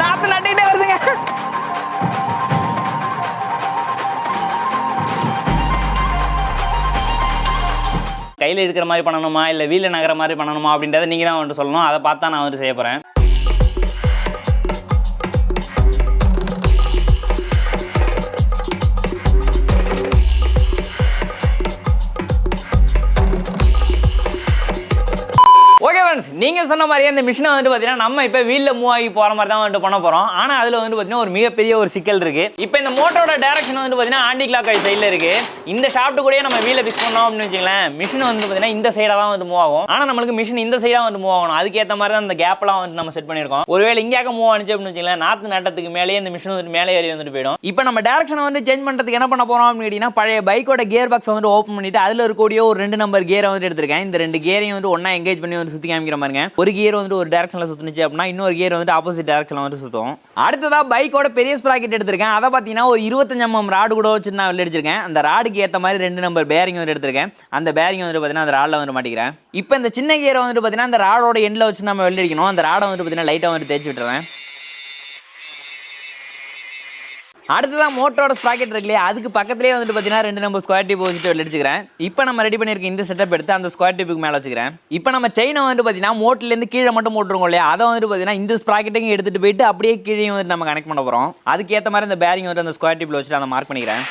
நாத்து நட்டிட்டே வருதுங்க. கையில் இருக்கிற மாதிரி பண்ணணுமா இல்லை வீலில் நகர மாதிரி பண்ணணுமா அப்படின்றத நீங்கள் தான் வந்துட்டு சொல்லணும். அதை பார்த்து தான் நான் வந்துட்டு செய்ய போகிறேன். ஓகே ஃப்ரெண்ட்ஸ், நீங்கள் சொன்ன மாதிரியே இந்த மிஷினை வந்துட்டு பார்த்தீங்கன்னா நம்ம இப்போ வீலில் மூவ் ஆகி போகிற மாதிரி தான் வந்துட்டு பண்ண போகிறோம். ஆனால் அதில் வந்து பார்த்தீங்கன்னா ஒரு மிகப்பெரிய ஒரு சிக்கல் இருக்குது. இப்போ இந்த மோட்டரோட டேரக்ஷன் வந்து பார்த்தீங்கன்னா ஆன்டி கிளாக் சைடில் இருக்குது. இந்த ஷாஃப்ட் கூடயே நம்ம வீலை ஃபிக்ஸ் பண்ணோம் அப்படின்னு வச்சுங்களேன், மிஷின் வந்து பார்த்தீங்கன்னா இந்த சைடாக தான் வந்து மூவ் ஆகும். ஆனால் நம்மளுக்கு மிஷின் இந்த சைடாக வந்து மூவ் ஆகணும். அதுக்கேற்ற மாதிரி தான் அந்த கேப்லாம் வந்து நம்ம செட் பண்ணியிருக்கோம். ஒருவேளை இங்கேயாக்க மூவ் ஆனிச்சு அப்படின்னு வச்சுங்களேன், நாற்று நட்டத்துக்கு மேலேயே இந்த மிஷின் வந்து மேலே ஏறி வந்துட்டு போயிடும். இப்போ நம்ம டேரக்ஷனை வந்து சேஞ்ச் பண்ணுறதுக்கு என்ன பண்ண போகிறோம் அப்படின்னு கேட்டிங்கன்னா, பழைய பைக்கோட கியர் பாக்ஸை வந்து ஓப்பன் பண்ணிட்டு அதில் இருக்கக்கூடிய ஒரு 2 நம்பர் கியரை வந்து எடுத்திருக்கேன். இந்த 2 கியரையும் வந்து ஒன்றா எங்கேஜ் பண்ணி வந்து சுற்றி காமிக்கிற மாதிரிங்க. ஒரு கியர் வந்து ஒரு டைரக்ஷன்ல சுத்துனுச்சு அப்படின்னா இன்னொரு கியர் வந்து ஆப்போசிட் டைரக்ஷன்ல வந்து சுத்தும். அடுத்ததா பைக்கோட பெரிய ஸ்ப்ராக்கெட் எடுத்திருக்கேன். அதை பார்த்தீங்கன்னா ஒரு 25 mm ராடு கூட வச்சு நான் வெளில அடிச்சிருக்கேன். அந்த ராடுக்கு ஏற்ற மாதிரி 2 நம்பர் பேரிங் வந்து எடுத்திருக்கேன். அந்த பேரிங் வந்து பார்த்தீங்கன்னா அந்த ராடில் வந்து மாட்டிக்கிறேன். இப்போ இந்த சின்ன கியரை வந்துட்டு பார்த்தீங்கன்னா அந்த ராடோட எண்டில் வச்சு நம்ம வெளில அடிக்கணும். அந்த ராடை வந்து பார்த்தீங்கன்னா லைட்டாக வந்து தேய்ச்சி விட்டுறேன். அடுத்ததான் மோட்டரோட ஸ்ப்ராக்கெட் இருக்கு இல்லையா, அதுக்கு பக்கத்துலேயே வந்துட்டு பார்த்தீங்கன்னா 2 நம்பர் ஸ்கொயர் டியூப் வச்சுட்டு வெளில அடிச்சுக்கிறேன். இப்போ நம்ம ரெடி பண்ணியிருக்க இந்த செட்டப் எடுத்து அந்த ஸ்கொயர் டியூப்புக்கு மேலே வச்சுக்கிறேன். இப்போ நம்ம செயினை வந்துட்டு பார்த்தீங்கன்னா மோட்டர்லேருந்து கீழே மட்டும் போட்டுருக்கோம் இல்லையா, அதை வந்துட்டு பார்த்தீங்கன்னா இந்த ஸ்ப்ராக்கெட்டையும் எடுத்துகிட்டு போயிட்டு அப்படியே கீழே வந்து நம்ம கனெக்ட் பண்ண போகிறோம். அதுக்கேற்ற மாதிரி இந்த பேரிங் வந்து அந்த ஸ்கொயர் டியூப்பில் வச்சுட்டு அதை மார்க் பண்ணிக்கிறேன்.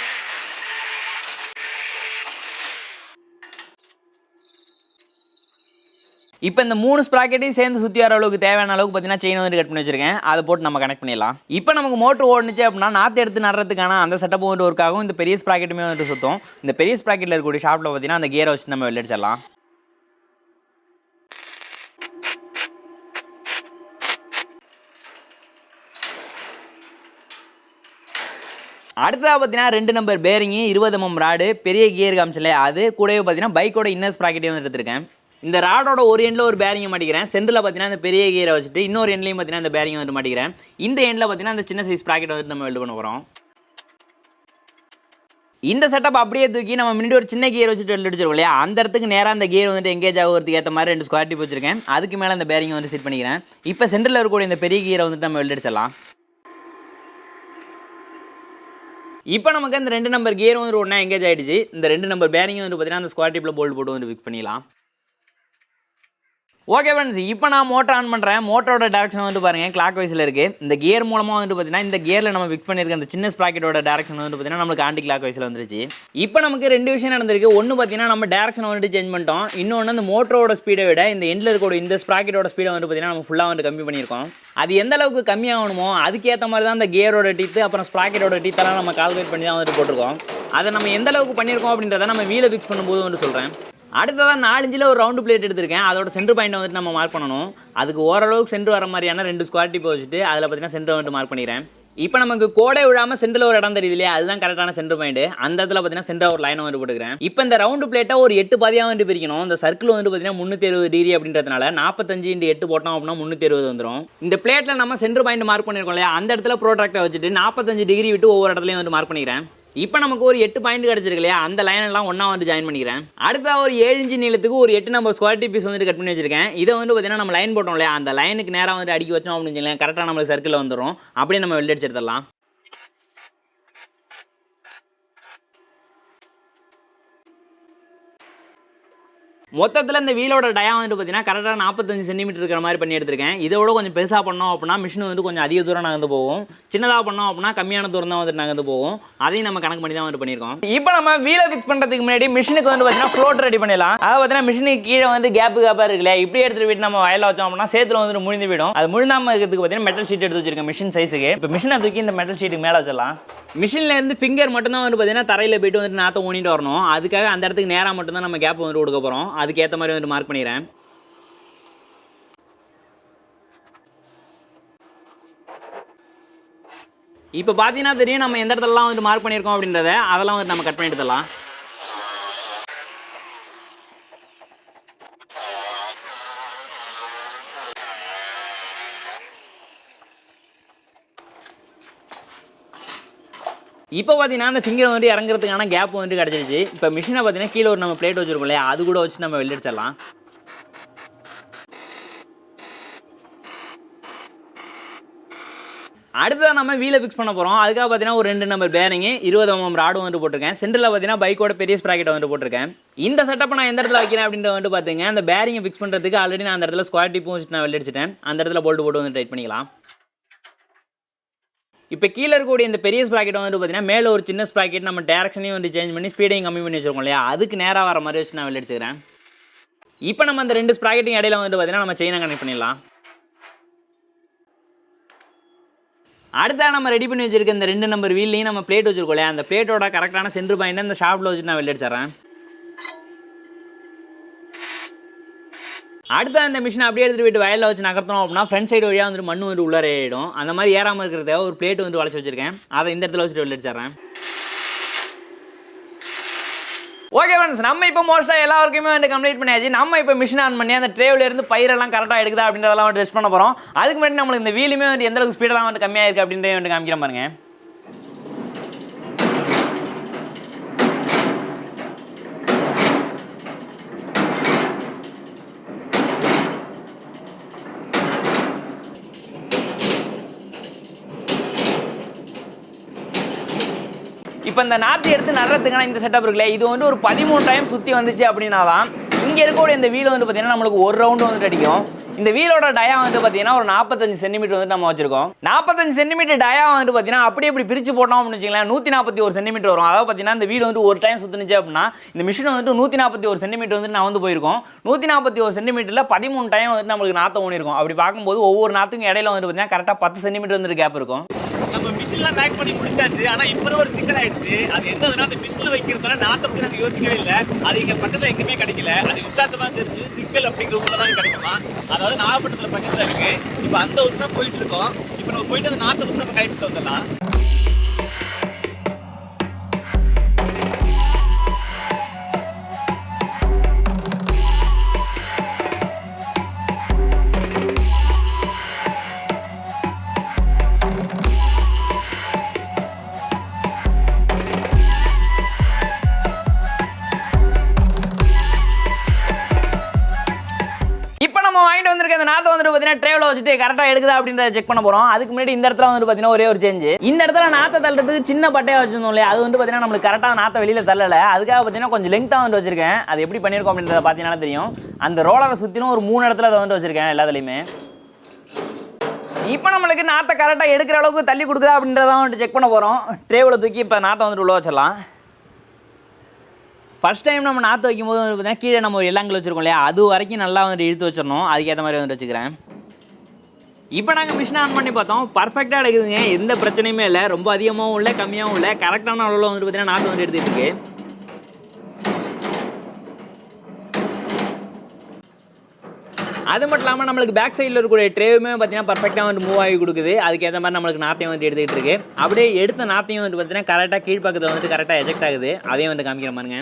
இப்போ இந்த 3 ஸ்ப்ராக்கெட்டையும் சேர்ந்து சுற்றி வர அளவுக்கு தேவையான அளவுக்கு பார்த்தீங்கன்னா செயின் வந்து கட் பண்ணி வச்சிருக்கேன். அதை போட்டு நம்ம கனெக்ட் பண்ணிடலாம். இப்போ நமக்கு மோட்டர் ஓடுனுச்சு அப்படின்னா நாற்று எடுத்து நடுறதுக்கான அந்த செட்டப் வந்து ஒர்க் ஆகும். இந்த பெரிய ஸ்ப்ராக்கெட்டுமே வந்து சுற்றும். இந்த பெரிய ஸ்ப்ராக்கெட்டில் இருக்கக்கூடிய ஷாப்பில் பார்த்தீங்கன்னா அந்த கியரை வச்சு நம்ம வெளில அடிச்சிடலாம். அடுத்ததாக பார்த்தீங்கன்னா 2 நம்பர் பேரிங்கு 20 mm ராடு பெரிய கியர் காமிச்சல அது கூடவே பார்த்தீங்கன்னா பைக்கோட இன்னர் ஸ்ப்ராக்கெட்டையும் வந்து எடுத்திருக்கேன். இந்த ராடோட ஒரு எண்டில் ஒரு பேரிங்கை மாட்டிக்கிறேன். சென்டரில் பார்த்தீங்கன்னா இந்த பெரிய கியரை வச்சுட்டு இன்னொரு எண்ட்லையும் பார்த்தீங்கன்னா இந்த பேரிங்கை வந்து மாட்டிக்கிறேன். இந்த எண்டில் பார்த்தீங்கன்னா இந்த சின்ன சைஸ் ஸ்ப்ராக்கெட் வந்து நம்ம வெல்ட் பண்ண போகிறோம். இந்த செட்டப் அப்படியே தூக்கி நம்ம முன்னாடி ஒரு சின்ன கியர் வச்சுட்டு வெல்ட் அடிச்சிருக்கோம் இல்லையா, அந்த இடத்துக்கு நேராக அந்த கியர் வந்துட்டு எங்கேஜ் ஆகிறதுக்கு ஏற்ற மாதிரி 2 ஸ்கொயர் டியூப் வச்சிருக்கேன். அதுக்கு மேலே அந்த பேரிங்கை வந்து செட் பண்ணிக்கிறேன். இப்போ சென்டரில் இருக்கக்கூடிய இந்த பெரிய கியரை வந்துட்டு நம்ம வெல்ட் அடிச்சிடலாம். இப்போ நமக்கு இந்த 2 நம்பர் கியர் வந்து ஒன்றா எங்கேஜ் ஆகிடுச்சு. இந்த 2 நம்பர் பேரிங்கை வந்து பார்த்தீங்கன்னா அந்த ஸ்கொயர் டியூப்பில் போல்ட் போட்டு வந்து ஃபிக்ஸ் பண்ணிடலாம். ஓகே ஃப்ரெண்ட்ஸ், இப்போ நான் மோட்டர் ஆன் பண்ணுறேன். மோட்டரோட டேரக்ஷன் வந்து பாருங்கள் கிளாக் வைஸில் இருக்குது. இந்த கியர் மூலமாக வந்துட்டு பார்த்தீங்கன்னா இந்த கியரில் நம்ம ஃபிக்ஸ் பண்ணியிருக்க அந்த சின்ன ஸ்ப்ராக்கெட்டோட டேரக்ஷன் வந்து பார்த்தீங்கன்னா நம்மளுக்கு ஆன்டி கிளாக் வைஸில் வந்துருச்சு. இப்போ நமக்கு 2 விஷயம் நடந்திருக்கு. ஒன்று பார்த்தீங்கன்னா நம்ம டேரக்ஷன் வந்துட்டு சேஞ்ச் பண்ணிட்டோம். இன்னொன்று அந்த மோட்டரோட ஸ்பீடை விட இந்த எண்டில் இருக்கக்கூடிய இந்த ஸ்ப்ராக்கெட்டோட ஸ்பீடை வந்து பார்த்தீங்கன்னா நம்ம ஃபுல்லாக வந்து கம்மி பண்ணியிருக்கோம். அது எந்த அளவுக்கு கம்மியாகணுமோ அதுக்கேற்ற மாதிரி தான் அந்த கியரோட டீத்து அப்புறம் ஸ்ப்ராக்கெட்டோட டீத்தெல்லாம் நம்ம கால்குலேட் பண்ணி தான் வந்துட்டு போட்டிருக்கோம். அதை நம்ம எந்த அளவுக்கு பண்ணியிருக்கோம் அப்படின்றத நம்ம வீலை ஃபிக்ஸ் பண்ணும்போது வந்து சொல்கிறேன். அடுத்ததாக 4 இன்ச்சில் ஒரு ரவுண்டு பிளேட் எடுத்திருக்கேன். அதோட சென்டர் பாயிண்ட் வந்துட்டு நம்ம மார்க் பண்ணணும். அதுக்கு ஓரளவுக்கு சென்டர் வர மாதிரியான 2 ஸ்கொயர் டியூப் வச்சுட்டு அதில் பார்த்தீங்கன்னா சென்டர் வந்துட்டு மார்க் பண்ணிக்கிறேன். இப்போ நமக்கு கோடை விழாமல் சென்டரில் ஒரு இடம் தெரியுது இல்லையா, அதுதான் கரெக்டான சென்டர் பாயிண்ட். அந்த இடத்துல பார்த்தீங்கன்னா சென்டர் ஒரு லைனை வந்து போட்டுக்கிறேன். இப்போ இந்த ரவுண்டு பிளேட்டை ஒரு 8 பாதியாக வந்து பிரிக்கணும். இந்த சர்க்கிள் வந்து பார்த்தீங்கன்னா 360 டிகிரி அப்படின்றதுனால 45 × 8 போட்டோம் அப்படின்னா 360 வந்துடும். இந்த பிளேட்டில் நம்ம சென்டர் பாயிண்ட் மார்க் பண்ணியிருக்கோம் இல்லையா, அந்த இடத்துல ப்ரோட்ராக்டை வச்சுட்டு 45 டிகிரி விட்டு ஒவ்வொரு இடத்துலையும் வந்து மார்க் பண்ணிக்கிறேன். இப்போ நமக்கு ஒரு 8 பாயிண்ட் கிடச்சிருக்கு இல்லையா, அந்த லைனெல்லாம் ஒன்றா வந்து ஜாயின் பண்ணிக்கிறேன். அடுத்த ஒரு 7 இன்ச்சு நீளத்துக்கு ஒரு 8 நம்பர் ஸ்கொயர் டியூப் பீஸ் வந்து கட் பண்ணி வச்சிருக்கேன். இதை வந்து பார்த்தீங்கன்னா நம்ம லைன் போட்டோம் இல்லையா, அந்த லைனுக்கு நேராக வந்து அடிக்க வச்சோம் அப்படின்னு சொல்லி கரெக்டாக நம்மளுக்கு சர்க்கிளில் வந்துடும். அப்படியே நம்ம வெளில அடிச்சு எடுத்துடலாம். மொத்தத்தில் இந்த வீலோட டயா வந்து பார்த்தீங்கன்னா கரெக்டாக 45 சென்டிமீட்டர் இருக்கிற மாதிரி பண்ணி எடுத்திருக்கேன். இதோட கொஞ்சம் பெருசாக பண்ணோம் அப்படின்னா மிஷின் வந்து கொஞ்சம் அதிக தூரம் நகர்ந்து போகும். சின்னதாக பண்ணோம் அப்படின்னா கம்மியான தூரம் தான் வந்துட்டு நகர்ந்து போகும். அதையும் நம்ம கணக்கு பண்ணி தான் வந்து பண்ணியிருக்கோம். இப்போ நம்ம வீலை ஃபிக்ஸ் பண்ணுறதுக்கு முன்னாடி மிஷினுக்கு வந்து பார்த்தீங்கன்னா ஃப்ளோட் ரெடி பண்ணிடலாம். அதை பார்த்தீங்கன்னா மிஷினுக்கு கீழே வந்து கேப்பாக இருக்குல்ல, இப்படி எடுத்துகிட்டு போயிட்டு நம்ம வயலில் வச்சோம் அப்படின்னா சேத்துல வந்துட்டு முழிந்து விடும். அது முழுந்தாமல் இருக்கிறதுக்கு பார்த்தீங்கன்னா மெட்டல் ஷீட் எடுத்து வச்சிருக்கேன் மிஷின் சைஸுக்கு. இப்போ மிஷினை தூக்கி இந்த மெட்டல் ஷீட்டுக்கு மேலே வச்சிடலாம். மிஷினில் இருந்து ஃபிங்கர் மட்டும் தான் வந்து பார்த்தீங்கன்னா தரையில் போயிட்டு வந்துட்டு நாற்ற ஊனிட்டு வரணும். அதுக்காக அந்த இடத்துக்கு நேராக மட்டும் தான் நம்ம கேப் வந்து கொடுக்க போகிறோம். அதுக்கேற்ற மாதிரி வந்து மார்க் பண்ணிடுறேன். இப்போ பார்த்தீங்கன்னா தெரியும் நம்ம எந்த இடத்துலலாம் வந்து மார்க் பண்ணியிருக்கோம் அப்படின்றத. அதெல்லாம் வந்து நம்ம கட் பண்ணி எடுத்துடலாம். இப்போ பார்த்தீங்கன்னா அந்த ஃபிங்கர் வந்து இறங்குறதுக்கான கேப் வந்து கிடச்சிருச்சு. இப்போ மிஷினை பார்த்தீங்கன்னா கீழே ஒரு நம்ம பிளேட் வச்சுருக்கோம் இல்லையா, அது கூட வச்சு நம்ம வெளில அடிச்சிடலாம். அடுத்ததான் நம்ம வீலை ஃபிக்ஸ் பண்ண போகிறோம். அதுக்காக பார்த்தீங்கன்னா ஒரு 2 நம்பர் பேரிங் 20 mm ராடு வந்து போட்டிருக்கேன். சென்டரில் பார்த்தீங்கன்னா பைக்கோட பெரிய ஸ்ப்ராக்கெட்டை வந்து போட்டிருக்கேன். இந்த செட்டப்பை நான் எந்த இடத்துல வைக்கிறேன் அப்படின்ற வந்து பார்த்தீங்க, அந்த பேரிங்கை ஃபிக்ஸ் பண்ணுறதுக்கு ஆல்ரெடி நான் அந்த இடத்துல ஸ்கொயர் டிப்பும் வச்சுட்டு நான் வெளியடிச்சிட்டேன். அந்த இடத்துல போல்ட்டு போட்டு வந்து டைட் பண்ணிக்கலாம். இப்போ கீழே இருக்கக்கூடிய இந்த பெரிய ஸ்ப்ராக்கெட் வந்து பார்த்தீங்கன்னா மேலே ஒரு சின்ன ஸ்ப்ராக்கெட் நம்ம டேரக்ஷனையும் வந்து சேஞ்ச் பண்ணி ஸ்பீடையும் கம்மி பண்ணி வச்சிருக்கோம் இல்லையா, அதுக்கு நேராக வர மாதிரி வச்சு நான் வெளியடிச்சுக்கிறேன். இப்போ நம்ம அந்த 2 ஸ்ப்ராக்கெட்டும் இடையில வந்து பார்த்தீங்கன்னா நம்ம செயினை கனெக்ட் பண்ணிடலாம். அடுத்தா நம்ம ரெடி பண்ணி வச்சிருக்க இந்த 2 நம்பர் வீல்லையும் நம்ம பிளேட் வச்சிருக்கோம் இல்லையா, அந்த பிளேட்டோட கரெக்டான சென்டர் பாயிண்ட் இந்த ஷாப்ல வச்சு நான் வெளியடிச்சிடறேன். அடுத்த இந்த மிஷினை அப்படியே எடுத்துகிட்டு போய்ட்டு வயலில் வச்சு நகர்த்தணும் அப்படின்னா ஃப்ரண்ட் சைடு வழியாக வந்துட்டு மண் வந்து உள்ளே ஏறிடும். அந்த மாதிரி ஏறாமல் இருக்கிறத ஒரு பிளேட் வந்து வளைச்சி வச்சிருக்கேன். அதை இந்த இடத்துல வச்சுட்டு வெளியடிச்சிடறேன். ஓகே ஃப்ரெண்ட்ஸ், நம்ம இப்போ மோஸ்ட்டாக எல்லா ஒர்க்குமே வந்து கம்ப்ளீட் பண்ணியாச்சு. நம்ம இப்போ மிஷின் ஆன் பண்ணி அந்த ட்ரேவிலேருந்து பயிரெல்லாம் கரெக்டாக எடுக்குதா அப்படின்றதெல்லாம் வந்து டெஸ்ட் பண்ண போகிறோம். அதுக்கு முன்னாடி நம்மளுக்கு இந்த வீலுமே வந்து எந்த அளவுக்கு ஸ்பீடெல்லாம் வந்து கம்மியாக இருக்குது அப்படின்றத வந்து காமிக்கிறேன் பாருங்க. இப்போ இந்த நாற்று எடுத்து நடுறதுக்கான இந்த செட்டப் இருக்குல்ல, இது வந்து ஒரு 13 டைம் சுற்றி வந்துச்சு அப்படின்னா தான் இங்கே இருக்கக்கூடிய இந்த வீல் வந்து பார்த்தீங்கன்னா நம்மளுக்கு ஒரு ரவுண்டு வந்துட்டு அடிக்கும். இந்த வீலோட டயா வந்து பார்த்தீங்கன்னா ஒரு 45 சென்டிமீட்டர் வந்து நம்ம வச்சிருக்கோம். 45 சென்டிமீட்டர் டயா வந்து பார்த்தீங்கன்னா அப்படியே இப்படி பிரித்து போட்டோம் அப்படின்னு வச்சுக்கலாம் 141 சென்டிமீட்டர் வரும். அதாவது பார்த்தீங்கன்னா இந்த வீல் வந்து ஒரு டைம் சுற்றுனுச்சு அப்படின்னா இந்த மிஷின் வந்துட்டு 141 சென்டிமீட்டர் வந்து நான் வந்து போயிருக்கோம். 141 சென்டிமீட்டரில் 13 டைம் வந்து நம்மளுக்கு நாற்று ஊனிருக்கும். அப்படி பார்க்கும்போது ஒவ்வொரு நாற்றுக்கும் இடையில வந்து பார்த்தீங்கன்னா கரெக்டாக 10 சென்டிமீட்டர் வந்து கேப் இருக்கும். நம்ம மிஷின்லாம் பேக் பண்ணி முடிச்சாச்சு. ஆனால் இப்போ ஒரு சிக்கல் ஆயிடுச்சு. அது என்னதுன்னா அந்த மிஷினில் வைக்கிறதுனால நாற்றை பற்றி நாங்கள் யோசிக்கவே இல்லை. அது இங்கே பக்கத்தில் எங்கேயுமே கிடைக்கல. அது விசாரிச்சமாக தெரிஞ்சு சிக்கல் அப்படிங்கிற ஊரில் தான் கிடைக்குமா, அதாவது நாகப்பட்டினத்தில் பக்கத்தில் இருக்குது. இப்போ அந்த ஊருக்கு தான் போயிட்டு இருக்கோம். இப்போ நம்ம போயிட்டு அந்த நாற்றை பற்றி நம்ம கைட்டு வந்துடலாம். ட்ரேவில் வச்சுட்டு கரெக்டாக எடுக்குதா அப்படின்றத செக் பண்ண போகிறோம். அதுக்கு முன்னாடி இந்த இடத்துல வந்து பார்த்தீங்கன்னா ஒரே ஒரு சேஞ்ச். இந்த இடத்துல நாற்றை தள்ளுறதுக்கு சின்ன பட்டையாக வச்சிருந்தோம் இல்லையா, அது வந்து பார்த்தீங்கன்னா நம்மளுக்கு கரெக்டாக நாற்றை வெளியில் தள்ளலை. அதுக்காக பார்த்தீங்கன்னா கொஞ்சம் லெங்க்தாக வந்து வச்சிருக்கேன். அது எப்படி பண்ணியிருக்கோம் அப்படின்றத பார்த்தீங்கன்னா தெரியும். அந்த ரோலரை சுற்றினும் ஒரு 3 இடத்துல அதை வந்து வச்சிருக்கேன் எல்லாத்துலேயுமே. இப்போ நம்மளுக்கு நாற்றை கரெக்டாக எடுக்கிற அளவுக்கு தள்ளி கொடுக்குதா அப்படின்றத வந்துட்டு செக் பண்ண போகிறோம். ட்ரேவில் தூக்கி இப்போ நாற்றை வந்துட்டு உள்ள வச்சிடலாம். ஃபஸ்ட் டைம் நம்ம நாற்று வைக்கும்போது வந்து பார்த்தீங்கன்னா கீழே நம்ம ஒரு எல்லாங்கள் வச்சுருக்கோம் இல்லையா, அது வரைக்கும் நல்லா வந்துட்டு இழுத்து வச்சிடணும். அதுக்கேற்ற மாதிரி வந்துட்டு வச்சுக்கிறேன். இப்போ நாங்கள் மிஷினை ஆன் பண்ணி பார்த்தோம். பர்ஃபெக்டாக எடுக்குதுங்க, எந்த பிரச்சனையுமே இல்லை. ரொம்ப அதிகமாகவும் இல்லை, கம்மியாகவும் இல்லை, கரெக்டான அளவில் வந்துட்டு பார்த்தீங்கன்னா நாற்று வந்து எடுத்துகிட்டு இருக்கு. அது மட்டும் இல்லாமல் நம்மளுக்கு பேக் சைடில் இருக்கக்கூடிய ட்ரேவுமே பார்த்தீங்கன்னா பர்ஃபெக்டாக வந்து மூவ் ஆகி கொடுக்குது. அதுக்கேற்ற மாதிரி நம்மளுக்கு நாற்றையும் வந்து எடுத்துகிட்டு இருக்கு. அப்படியே எடுத்த நாற்றையும் வந்து பார்த்தீங்கன்னா கரெக்டாக கீழ்ப்பக்கத்தில் வந்துட்டு கரெக்டாக எஜெக்ட் ஆகுது. அதையும் வந்து காமிக்கிற பாருங்க.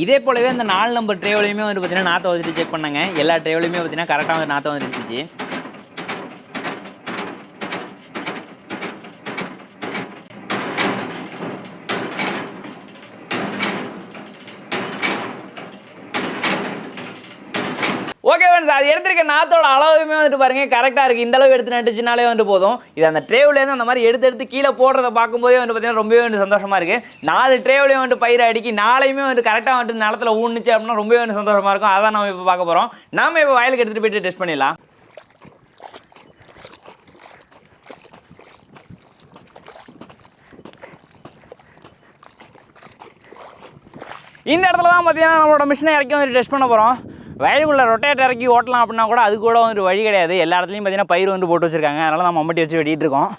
இதே போலவே அந்த 4 நம்பர் ட்ரேவிலையுமே வந்து பார்த்தீங்கன்னா நாற்றை வச்சுட்டு செக் பண்ணாங்க. எல்லா ட்ரேவிலையுமே பார்த்தீங்கன்னா கரெக்டாக வந்து நாற்றை வந்து இருந்துச்சு. ஓகே ஃப்ரெண்ட்ஸ், அது எடுத்துருக்க நாத்தோட அளவுமே வந்துட்டு பாருங்க கரெக்டாக இருக்குது. இந்த அளவு எடுத்து நட்டுச்சுனாலே வந்து போதும். இது அந்த ட்ரேவிலேருந்து அந்த மாதிரி எடுத்து கீழே போடுறத பார்க்கும்போதே வந்து பார்த்தீங்கன்னா ரொம்பவே வந்து சந்தோஷமாக இருக்குது. 4 ட்ரேவிலையும் வந்துட்டு பயிரை அடிக்கி 4யுமே வந்து கரெக்டாக வந்துட்டு நிலத்தில் ஊன்னுச்சு அப்படின்னா ரொம்பவே வந்து சந்தோஷமாக இருக்கும். அதான் நம்ம இப்போ பார்க்க போகிறோம். நாம இப்போ வயலுக்கு எடுத்துகிட்டு போயிட்டு டெஸ்ட் பண்ணிடலாம். இந்த இடத்துல தான் பார்த்தீங்கன்னா நம்மளோட மிஷினை இறக்கி வந்து டெஸ்ட் பண்ண போகிறோம். வயலுக்குள்ள ரொட்டேட்டர் இறக்கி ஓட்டலாம் அப்படின்னா கூட அது கூட வந்து வழி கிடையாது. எல்லா இடத்துலையும் பார்த்தீங்கன்னா பயிர் வந்து போட்டு வச்சுருக்காங்க. அதனால் நம்ம மம்பட்டி வச்சு வெட்டிகிட்டு இருக்கோம்.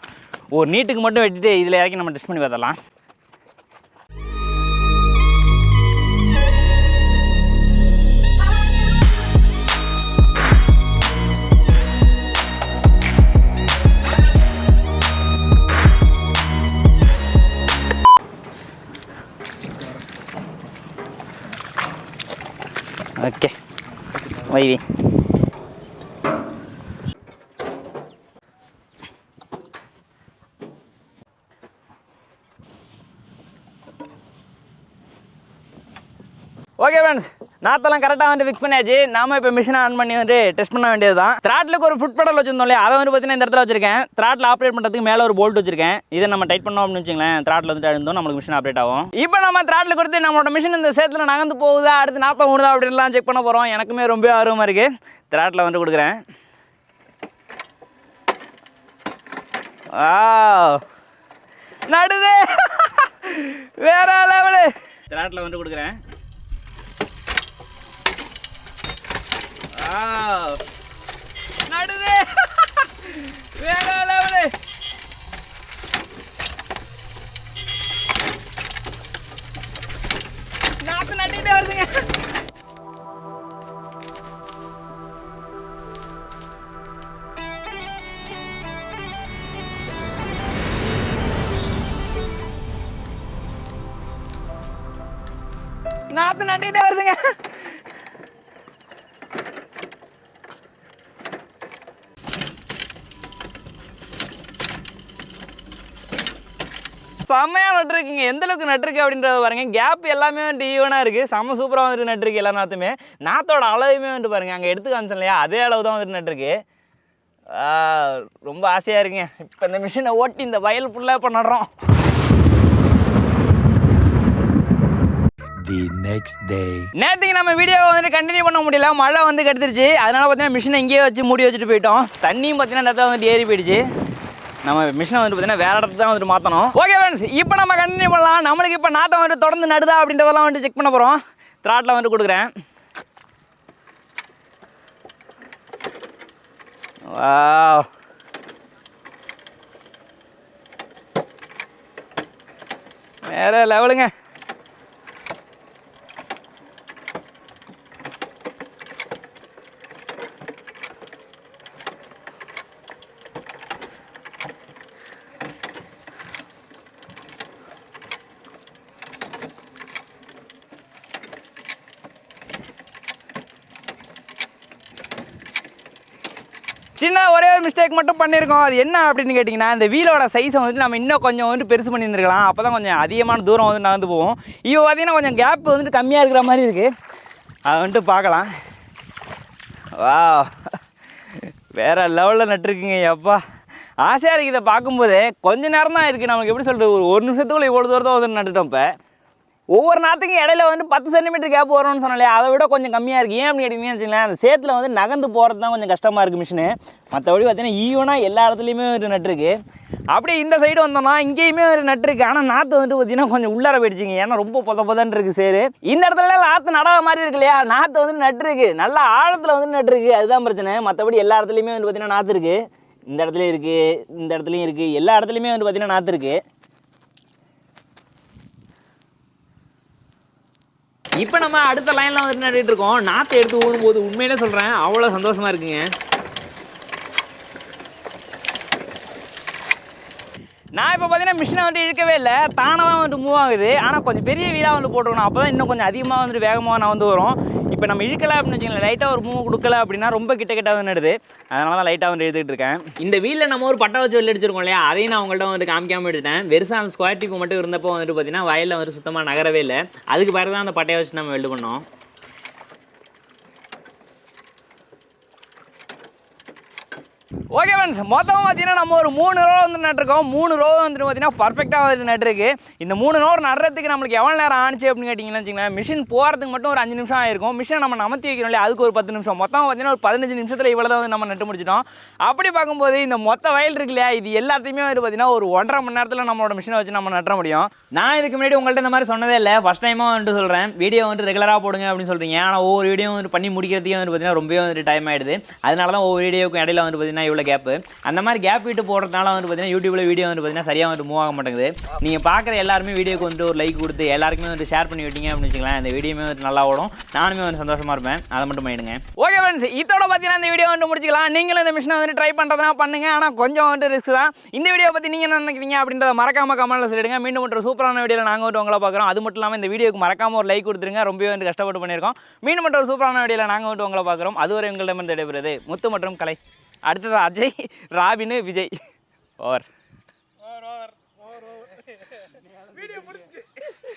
ஒரு நீட்டுக்கு மட்டும் வெட்டிட்டு இதில் இறக்கி நம்ம டெஸ்ட் பண்ணி பார்த்தலாம். ஓகே வைவி. ஓகே ஃப்ரெண்ட்ஸ், நாத்தெல்லாம் கரெக்டாக வந்து ஃபிக்ஸ் பண்ணியாச்சு. நாம இப்போ மிஷினை ஆன் பண்ணி வந்து டெஸ்ட் பண்ண வேண்டியது தான். த்ராட்லுக்கு ஒரு ஃபுட் பெடல் வச்சிருந்தோம் இல்லையா, அதை வந்து பார்த்தீங்கன்னா இந்த இடத்துல வச்சிருக்கேன். த்ராட்டில் ஆப்ரேட் பண்ணுறதுக்கு மேலே ஒரு போல்ட் வச்சிருக்கேன். இதை நம்ம டைட் பண்ணோம் அப்படின்னு வச்சுங்களேன், த்ராட்டில் வந்து அழுந்தோம் நம்மளுக்கு மிஷின் ஆப்ரேட் ஆகும். இப்போ நம்ம த்ராட்டில் கொடுத்து நம்மளோட மிஷின் இந்த சேத்துல நகர்ந்து போகுதா, அடுத்து நாற்பது ஓடுதா அப்படின்லாம் செக் பண்ண போகிறோம். எனக்குமே ரொம்ப ஆர்வமாக இருக்குது. த்ராட்டில் வந்து கொடுக்குறேன். நடுது வேற லெவலு. த்ராட்டில் வந்து கொடுக்குறேன். நடுது வேற லெவலு. நாத்து நட்டுக்கிட்டே வருதுங்க. நாத்து நட்டுக்கிட்டே வருதுங்க. செம்மையாக நட்டுருக்குங்க. எந்த அளவுக்கு நட்டுருக்கு அப்படின்றத பாருங்க. கேப் எல்லாமே வந்துட்டு ஈவனாக இருக்குது. செம்ம சூப்பராக வந்துட்டு நட்டுருக்கு எல்லா நாற்றுமே. நாத்தோட அளவுமே வந்துட்டு பாருங்கள், அங்கே எடுத்து காமிச்சோம் இல்லையா, அதே அளவு தான் வந்துட்டு நட்டுருக்கு. ரொம்ப ஆசையாக இருக்குங்க. இப்போ இந்த மிஷினை ஓட்டி இந்த வயல் ஃபுல்லாக இப்போ நடுறோம். நேற்றுக்கு நம்ம வீடியோவை வந்துட்டு கண்டினியூ பண்ண முடியல, மழை வந்து கெடுத்துருச்சு. அதனால பார்த்தீங்கன்னா மிஷினை இங்கேயே வச்சு மூடி வச்சுட்டு போயிட்டோம். தண்ணியும் பார்த்தீங்கன்னா இந்த இடத்துல வந்துட்டு ஏறி போயிடுச்சு. நம்ம மிஷினை வந்து பார்த்தீங்கன்னா வேறு இடத்துல தான் வந்துட்டு மாற்றணும். ஓகே ஃப்ரெண்ட்ஸ், இப்போ நம்ம கண்டினியூ பண்ணலாம். நம்மளுக்கு இப்போ நாற்றம் வந்துட்டு தொடர்ந்து நடுதா அப்படின்றதெல்லாம் வந்துட்டு செக் பண்ண போகிறோம். த்ராட்டில் வந்துட்டு கொடுக்குறேன். வாவ், வேற லெவலுங்க. சின்ன ஒரே ஒரு மிஸ்டேக் மட்டும் பண்ணியிருக்கோம். அது என்ன அப்படின்னு கேட்டிங்கன்னா, இந்த வீலோட சைஸை வந்துட்டு நம்ம இன்னும் கொஞ்சம் வந்துட்டு பெருசு பண்ணியிருந்துருக்கலாம். அப்போ தான் கொஞ்சம் அதிகமான தூரம் வந்து நகர்ந்து போவோம். இப்போ பார்த்திங்கன்னா கொஞ்சம் கேப் வந்துட்டு கம்மியாக இருக்கிற மாதிரி இருக்குது. அதை வந்துட்டு பார்க்கலாம். வா, வேறு லெவலில் நட்டுருக்குங்க. எப்பா ஆசையாக இருக்குது இதை பார்க்கும்போது. கொஞ்சம் நேரம் தான் இருக்குது, நமக்கு எப்படி சொல்கிறது, ஒரு நிமிஷத்துக்குள்ளே இவ்வளோ தூரத்தை வந்து நட்டுட்டோம். இப்போ ஒவ்வொரு நாற்றுக்கும் இடையில வந்து 10 சென்டிமீட்டர் கேப் வரும்னு சொன்னாலே, அதை விட கொஞ்சம் கம்மியாக இருக்குது. ஏன் அப்படின்னு கேட்டிங்கன்னு வச்சுங்களேன், அந்த சேத்துல வந்து நகர்ந்து போகிறது தான் கொஞ்சம் கஷ்டமாக இருக்குது மிஷினு. மற்றபடி பார்த்தீங்கன்னா ஈவனாக எல்லா இடத்துலையுமே ஒரு நட்டுருக்கு. அப்படியே இந்த சைடு வந்தோம்னா இங்கேயுமே ஒரு நட்டுருக்கு. ஆனால் நாற்று வந்துட்டு பார்த்தீங்கன்னா கொஞ்சம் உள்ளார போயிடுச்சிங்க. ஏன்னா ரொம்ப பொதன்னு இருக்குது சேரு. இந்த இடத்துல நாற்று நடாத மாதிரி இருக்கு இல்லையா, நாற்று வந்து நட்டுருக்கு. நல்லா ஆழத்தில் வந்து நட்டுருக்கு. அதுதான் பிரச்சனை. மற்றபடி எல்லா இடத்துலையுமே வந்து பார்த்தீங்கன்னா நாற்று இருக்குது. இந்த இடத்துலையும் இருக்குது, இந்த இடத்துலையும் இருக்குது, எல்லா இடத்துலையுமே வந்து பார்த்தீங்கன்னா நாற்று இருக்குது. இப்போ நம்ம அடுத்த லைனில் வந்துட்டு நட்டுட்டு இருக்கோம். நாற்று எடுத்து ஓடும்போது உண்மையிலே சொல்கிறேன், அவ்வளோ சந்தோஷமாக இருக்குங்க. நான் இப்போ பார்த்தீங்கன்னா மிஷினை வந்துட்டு இழுக்கவே இல்லை, தானாக தான் வந்துட்டு மூவ் ஆகுது. ஆனால் கொஞ்சம் பெரிய வீடாக வந்து போட்டுக்கணும். அப்போ தான் இன்னும் கொஞ்சம் அதிகமாக வந்துட்டு வேகமாக நான் வந்து வரும். இப்போ நம்ம இழுக்கலை அப்படின்னு வச்சுக்கோங்களேன், லைட்டாக ஒரு மூவ் கொடுக்கல அப்படின்னா ரொம்ப கிட்ட வந்து நடுது. அதனால தான் லைட்டாக வந்து எழுதிட்டு இருக்கேன். இந்த வீலில் நம்ம ஒரு பட்டை வச்சு வெளில அடிச்சிருக்கோம் இல்லையா, அதையும் நான் உங்கள்கிட்ட வந்துட்டு காமிக்காமல் எடுத்தேன். வெறுசாக அந்த ஸ்கொயர் டிப் மட்டும் இருந்தப்போ வந்துட்டு பார்த்தீங்கன்னா வயலில் வந்துட்டு சுத்தமாக நகரவே இல்லை. அதுக்கு பிறகு தான் அந்த பட்டையை வச்சு நம்ம வெல்டு பண்ணோம். ஓகே ஃப்ரெண்ட்ஸ், மொத்தமாக பார்த்தீங்கன்னா நம்ம ஒரு 3 ரோ வந்து நட்டுருக்கோம். 3 ரோ வந்துட்டு பார்த்தீங்கன்னா பர்ஃபெக்டாக வந்துட்டு நட்டுருக்கு. இந்த 3 ரோ நடுறதுக்கு நம்மளுக்கு எவ்வளோ நேரம் ஆனிச்சு அப்படின்னு கேட்டிங்கன்னா வச்சுங்களேன், மிஷின் போகிறதுக்கு மட்டும் ஒரு 5 நிமிஷம் ஆயிருக்கும். மிஷினை நம்ம நமத்தி வைக்கிறோம் இல்லையா, அதுக்கு ஒரு 10 நிமிஷம். மொத்தம் பார்த்தீங்கன்னா ஒரு 15 நிமிஷத்தில் இவ்வளோ தான் வந்து நம்ம நட்டு முடிச்சிட்டோம். அப்படி பார்க்கும்போது இந்த மொத்த வயல் இருக்கு இல்லையா, இது எல்லாத்தையுமே வந்து பார்த்தீங்கன்னா ஒரு 1.5 மணி நேரத்தில் நம்மளோட மிஷினை வச்சு நம்ம நட்ட முடியும். நான் இதுக்கு முன்னாடி உங்கள்கிட்ட இந்த மாதிரி சொன்னதே இல்லை, ஃபஸ்ட் டைமாக வந்துட்டு சொல்கிறேன். வீடியோ வந்து ரெகுலராக போடுங்க அப்படின்னு சொல்கிறீங்க. ஆனால் ஒவ்வொரு வீடியோ வந்து பண்ணி முடிக்கிறதுக்கே வந்து பார்த்தீங்கன்னா ரொம்பவே வந்துட்டு டைம் ஆகிடுது. அதனால தான் ஒவ்வொரு வீடியோக்கும் இடையில வந்து பார்த்தீங்கன்னா பார்த்தீங்கன்னா இவ்வளோ கேப்பு. அந்த மாதிரி கேப் விட்டு போடுறதுனால வந்து பார்த்தீங்கன்னா யூடியூப்ல வீடியோ வந்து பார்த்தீங்கன்னா சரியாக வந்து மூவ் ஆக மாட்டேங்குது. நீங்கள் பார்க்குற எல்லாருமே வீடியோக்கு வந்து ஒரு லைக் கொடுத்து எல்லாருக்குமே வந்து ஷேர் பண்ணி விட்டீங்க அப்படின்னு வச்சுக்கலாம், இந்த வீடியோமே வந்து நல்லா ஓடும், நானுமே வந்து சந்தோஷமாக இருப்பேன். அதை மட்டும் பண்ணிடுங்க. ஓகே ஃப்ரெண்ட்ஸ், இதோட பார்த்தீங்கன்னா இந்த வீடியோ வந்து முடிச்சிக்கலாம். நீங்களும் இந்த மிஷினை வந்து ட்ரை பண்ணுறதுனா பண்ணுங்க, ஆனால் கொஞ்சம் வந்து ரிஸ்க் தான். இந்த வீடியோ பற்றி நீங்கள் என்ன நினைக்கிறீங்க அப்படின்றத மறக்காம கமெண்ட்ல சொல்லிடுங்க. மீண்டும் ஒரு சூப்பரான வீடியோவில் நாங்கள் வந்து உங்களை பார்க்குறோம். அது மட்டும் இல்லாமல் இந்த வீடியோக்கு மறக்காம ஒரு லைக் கொடுத்துருங்க, ரொம்பவே வந்து கஷ்டப்பட்டு பண்ணியிருக்கோம். மீண்டும் ஒரு சூப்பரான வீடியோவில் நாங்கள் வந்து உங்களை பார்க்குறோம். அதுவரை உங்களிடமிருந்து விடைபெறுவது முத்து மற்றும் கலை. அடுத்தது Ajay, robin, Vijay. Over. Video